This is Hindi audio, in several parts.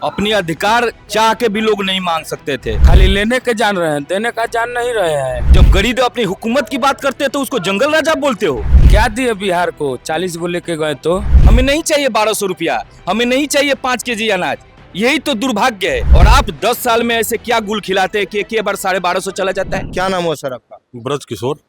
अपनी अधिकार चाह के भी लोग नहीं मांग सकते थे, खाली लेने के जान रहे हैं, देने का जान नहीं रहे हैं। जब गरीब अपनी हुकूमत की बात करते हैं तो उसको जंगल राजा बोलते हो। क्या दिए बिहार को? 40 को लेके गए तो हमें नहीं चाहिए 1200 रुपया, हमें नहीं चाहिए 5 केजी अनाज, यही तो दुर्भाग्य है। और आप 10 साल में ऐसे क्या गुल खिलाते हैं कि एक बार 1250 चला जाता है। क्या नाम हो सर आपका? ब्रज किशोर।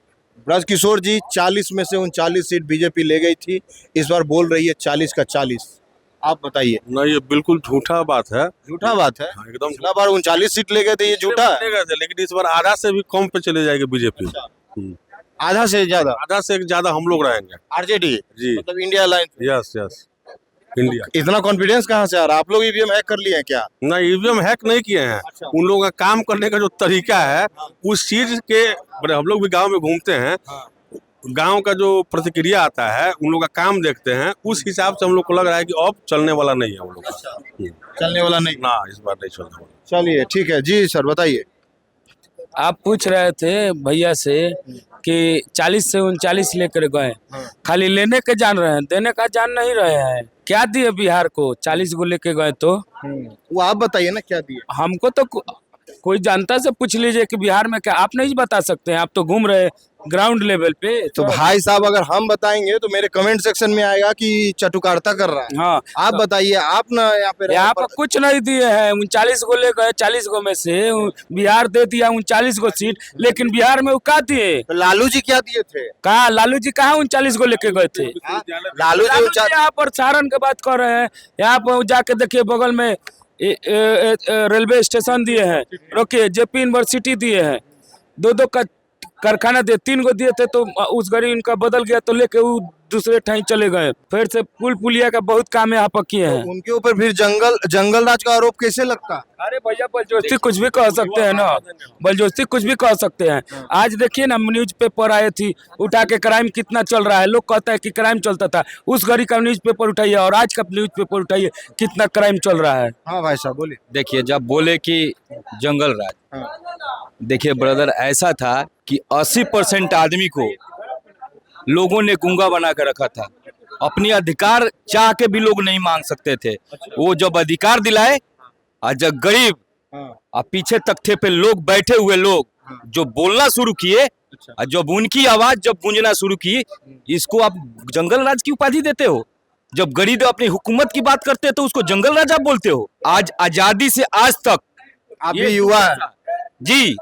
ब्रज किशोर जी, 40 में से 39 सीट बीजेपी ले गई थी, इस बार बोल रही है 40 का 40। आप बताइए। नहीं, ये बिल्कुल झूठा बात है। झूठा बात है? एकदम पिछला बार 39 सीट ले गए थे, ये झूठा है? ले गए थे, लेकिन इस बार आधा से भी कम पे चले जाएगी बीजेपी। आधा से ज्यादा? आधा से ज्यादा हम लोग रहेंगे। आरजेडी जी, मतलब India alliance. Yes yes, India. इतना कॉन्फिडेंस कहाँ से आ रहा है? आप लोग ईवीएम हैक कर लिए हैं क्या? नहीं, ईवीएम हैक नहीं किए हैं। उन लोगों का काम करने का जो तरीका है उस चीज के, हम लोग भी गांव में घूमते हैं, गांव का जो प्रतिक्रिया आता है उन लोग का काम देखते हैं, उस हिसाब से हम लोग को लग रहा है कि अब चलने वाला नहीं है हम लोग का। चलने वाला नहीं ना, इस बार नहीं चलने वाला। चलिए ठीक है जी सर, बताइए। आप पूछ रहे थे भैया से कि 40 से 39 लेकर गए, खाली लेने के जान रहे हैं, देने का जान नहीं रहे हैं। क्या दिए बिहार को? 40 को लेके गए तो वो आप बताइए ना, क्या दिए? हमको तो कोई जानता से पूछ लीजिए कि बिहार में क्या, आप नहीं बता सकते हैं, आप तो घूम रहे ग्राउंड लेवल पे। तो भाई साहब, अगर हम बताएंगे तो मेरे कमेंट सेक्शन में आएगा कि चटुकारिता कर रहा है। हाँ, आप बताइए, आप ना यहाँ पर कुछ नहीं दिए हैं। 39 को ले गए, 40 को में से बिहार दे दिया 39 को सीट, लेकिन बिहार में वो क्या दिए? तो लालू जी क्या दिए थे? कहा लालू जी कहाँ 39 को लेके गए थे? लालू जी यहाँ पर सारण के बात कर रहे हैं, यहाँ पर जाके देखिए बगल में रेलवे स्टेशन दिए हैं, रोकिए जेपी यूनिवर्सिटी दिए हैं, 2 का कारखाना दिए, 3 को दिए थे तो उस गरीब इनका बदल गया तो लेके वो दूसरे ठाई चले गए। फिर से पुल पुलिया का बहुत काम यहाँ पर किए हैं। तो उनके ऊपर फिर जंगल राज का आरोप कैसे लगता? अरे भैया, बलजोस्ती कुछ भी कह सकते हैं ना, बलजोस्ती कुछ भी कह सकते हैं। आज देखिए ना, न्यूज पेपर आए थी उठा के, क्राइम कितना चल रहा है। लोग कहता है कि क्राइम चलता था, उस घड़ी का न्यूज पेपर उठाइए और आज का न्यूज पेपर उठाइए, कितना क्राइम चल रहा है। हाँ भाई साहब बोलिए। देखिए, जब बोले कि जंगल राज, देखिए ब्रदर, ऐसा था कि 80% आदमी को लोगों ने गूंगा बना कर रखा था। अपनी अधिकार चाह के भी लोग नहीं मांग सकते थे। वो जब अधिकार दिलाए और जब गरीब और पीछे तख्ते पे लोग बैठे हुए लोग जो बोलना शुरू किए, और जब उनकी आवाज जब गूंजना शुरू की, इसको आप जंगल राज की उपाधि देते हो। जब गरीब अपनी हुकूमत की बात करते हैं तो उसको जंगल राजा बोलते हो। आज आजादी से आज तक आप भी युवा है जी।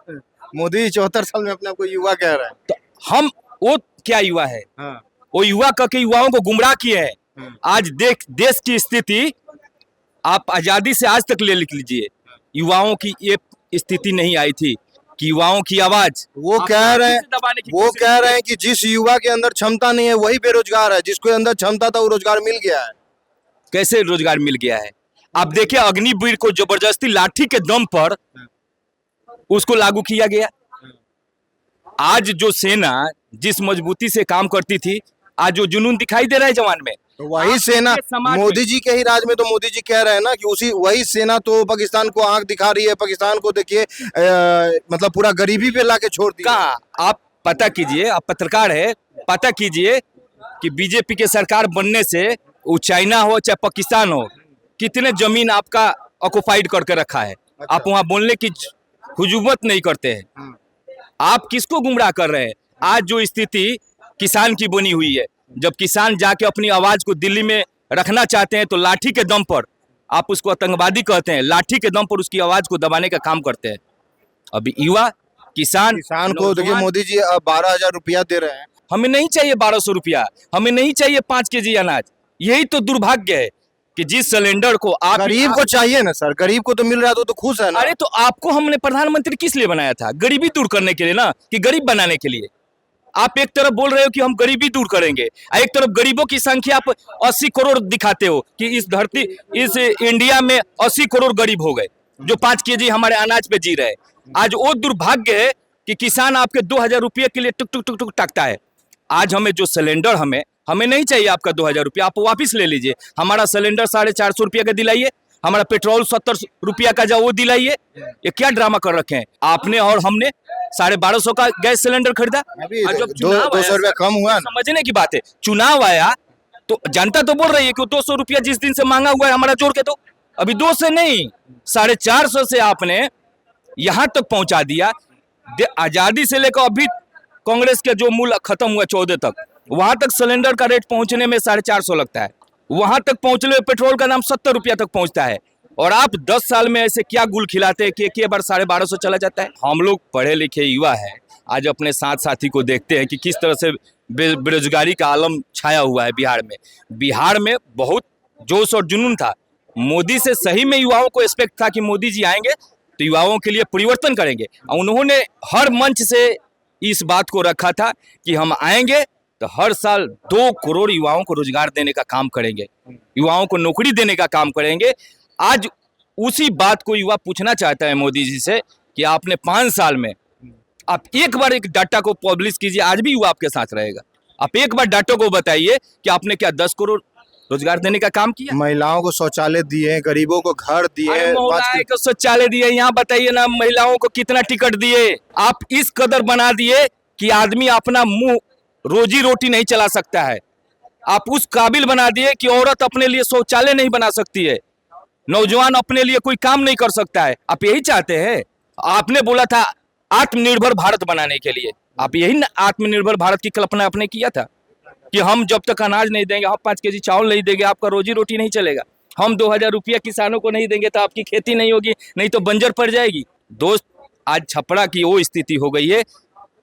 मोदी 74 साल में अपने आप को युवा कह रहा है। तो हम वो क्या युवा है? वो युवा कह के युवाओं को गुमराह किए हैं। आज देश की स्थिति आप आजादी से आज तक ले लिख लीजिए, युवाओं की ये स्थिति नहीं आई थी कि युवाओं की आवाज वो कह रहे हैं कि जिस युवा के अंदर क्षमता नहीं है वही बेरोजगार है, जिसके अंदर क्षमता था वो रोजगार मिल गया है। कैसे रोजगार मिल गया है? आप देखिए, अग्निवीर को जबरदस्ती लाठी के दम पर उसको लागू किया गया। आज जो सेना जिस मजबूती से काम करती थी, आज जो जुनून दिखाई दे रहा है जवान में, तो वही सेना मोदी जी के ही राज में, तो मोदी जी कह रहे हैं ना कि वही सेना तो पाकिस्तान को आंख दिखा रही है। पाकिस्तान को देखिए, मतलब पूरा गरीबी पे लाके छोड़ दिया। कहा आप पता कीजिए, आप पत्रकार है, पता कीजिए कि बीजेपी के सरकार बनने से, वो चाइना हो चाहे पाकिस्तान हो, कितने जमीन आपका ऑक्युपाइड करके रखा है। आप वहाँ बोलने की हुजूमत नहीं करते हैं। आप किसको गुमराह कर रहे हैं? आज जो स्थिति किसान की बनी हुई है, जब किसान जाके अपनी आवाज को दिल्ली में रखना चाहते हैं तो लाठी के दम पर, आप उसको आतंकवादी कहते हैं, लाठी के दम पर उसकी आवाज को दबाने का काम करते हैं। अभी युवा किसान को देखिए, मोदी जी 12,000 रुपया दे रहे हैं। हमें नहीं चाहिए 1200 रुपया, हमें नहीं चाहिए 5 केजी अनाज। यही तो दुर्भाग्य है कि जिस सिलेंडर को आप गरीब को चाहिए ना सर, गरीब को तो मिल रहा है तो खुश है ना। अरे तो आपको हमने प्रधानमंत्री किस लिए बनाया था? गरीबी दूर करने के लिए ना, कि गरीब बनाने के लिए? आप एक तरफ बोल रहे हो कि हम गरीबी दूर करेंगे, एक तरफ गरीबों की संख्या आप 80 करोड़ दिखाते हो कि इस धरती, इस इंडिया में 80 करोड़ गरीब हो गए जो 5 केजी हमारे अनाज पे जी रहे। आज वो दुर्भाग्य है कि किसान आपके 2000 रुपये के लिए टुक टुक टुक टुक टाकता है। आज हमें जो सिलेंडर हमें नहीं चाहिए आपका 2000 रुपया, आप वापिस ले लीजिए। हमारा सिलेंडर 450 रुपया का दिलाइए, हमारा पेट्रोल 70 रुपया का जो वो दिलाइए। ये क्या ड्रामा कर रखे हैं आपने और हमने? 1250 का गैस सिलेंडर खरीदा, जब 200 रुपया कम हुआ। समझने की बात है, चुनाव आया तो जनता तो बोल रही है कि 200 रुपया जिस दिन से मांगा हुआ है हमारा जोड़ के दो। अभी 200 नहीं 450 से आपने यहाँ तक पहुंचा दिया। आजादी से लेकर अभी कांग्रेस के जो मूल खत्म हुआ 14 तक, वहां तक सिलेंडर का रेट पहुंचने में 450 लगता है। वहां तक पहुंचने में पेट्रोल का दाम 70 रुपया तक पहुंचता है। और आप 10 साल में ऐसे क्या गुल खिलाते हैं कि एक बार 1250 चला जाता है। हम लोग पढ़े लिखे युवा हैं, आज अपने साथ साथी को देखते हैं कि किस तरह से बेरोजगारी का आलम छाया हुआ है बिहार में। बिहार में बहुत जोश और जुनून था। मोदी से सही में युवाओं को एक्सपेक्ट था कि मोदी जी आएंगे तो युवाओं के लिए परिवर्तन करेंगे। और उन्होंने हर मंच से इस बात को रखा था कि हम आएंगे तो हर साल 2 करोड़ युवाओं को रोजगार देने का काम करेंगे, युवाओं को नौकरी देने का काम करेंगे। आज उसी बात को युवा पूछना चाहता है मोदी जी से कि आपने 5 साल में आप एक बार एक डाटा को पब्लिश कीजिए, आज भी युवा आपके साथ रहेगा। आप एक बार डाटा को बताइए कि आपने क्या 10 करोड़ रोजगार देने का काम किया। महिलाओं को शौचालय दिए, गरीबों को घर दिए, महिलाओं को शौचालय दिए। यहाँ बताइए ना महिलाओं को कितना टिकट दिए। आप इस कदर बना दिए कि आदमी अपना मुंह रोजी रोटी नहीं चला सकता है। आप उस काबिल बना दिए कि औरत अपने लिए शौचालय नहीं बना सकती है, नौजवान अपने लिए कोई काम नहीं कर सकता है। आप यही चाहते हैं। आपने बोला था आत्मनिर्भर भारत बनाने के लिए, आप यही आत्मनिर्भर भारत की कल्पना आपने किया था कि हम जब तक अनाज नहीं देंगे, हम 5 केजी चावल नहीं देंगे, आपका रोजी रोटी नहीं चलेगा। हम 2000 रुपया किसानों को नहीं देंगे तो आपकी खेती नहीं होगी, नहीं तो बंजर पड़ जाएगी। दोस्त, आज छपरा की वो स्थिति हो गई है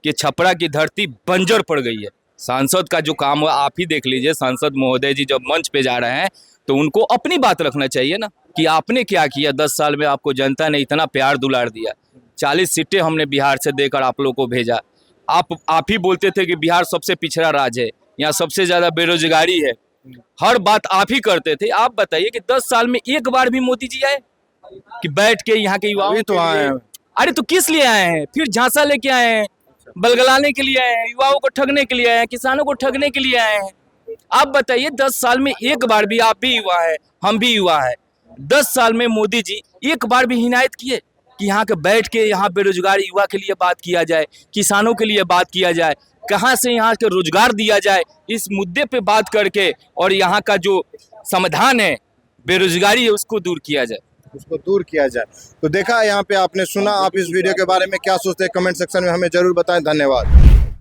कि छपरा की धरती बंजर पड़ गई है। सांसद का जो काम है आप ही देख लीजिए। सांसद महोदय जी जब मंच पे जा रहे हैं तो उनको अपनी बात रखना चाहिए ना कि आपने क्या किया। 10 साल में आपको जनता ने इतना प्यार दुलार दिया, 40 सीटें हमने बिहार से देकर आप लोगों को भेजा। आप ही बोलते थे कि बिहार सबसे पिछड़ा राज्य है, यहाँ सबसे ज्यादा बेरोजगारी है, हर बात आप ही करते थे। आप बताइए कि 10 साल में एक बार भी मोदी जी आए कि बैठ के यहाँ के युवाओं तो आए हैं। अरे तो किस लिए आए हैं? फिर झांसा लेके आए हैं, बलगलाने के लिए आए हैं, युवाओं को ठगने के लिए आए हैं, किसानों को ठगने के लिए आए हैं। आप बताइए 10 साल में एक बार भी, आप भी युवा है, हम भी युवा है, 10 साल में मोदी जी एक बार भी हिमायत किए कि यहाँ के बैठ के यहाँ बेरोजगार युवा के लिए बात किया जाए, किसानों के लिए बात किया जाए, कहाँ से यहाँ के रोजगार दिया जाए, इस मुद्दे पे बात करके और यहाँ का जो समाधान है बेरोजगारी है उसको दूर किया जाए। तो देखा यहाँ पे आपने सुना। आप इस वीडियो के बारे में क्या सोचते हैं कमेंट सेक्शन में हमें जरूर बताएं। धन्यवाद।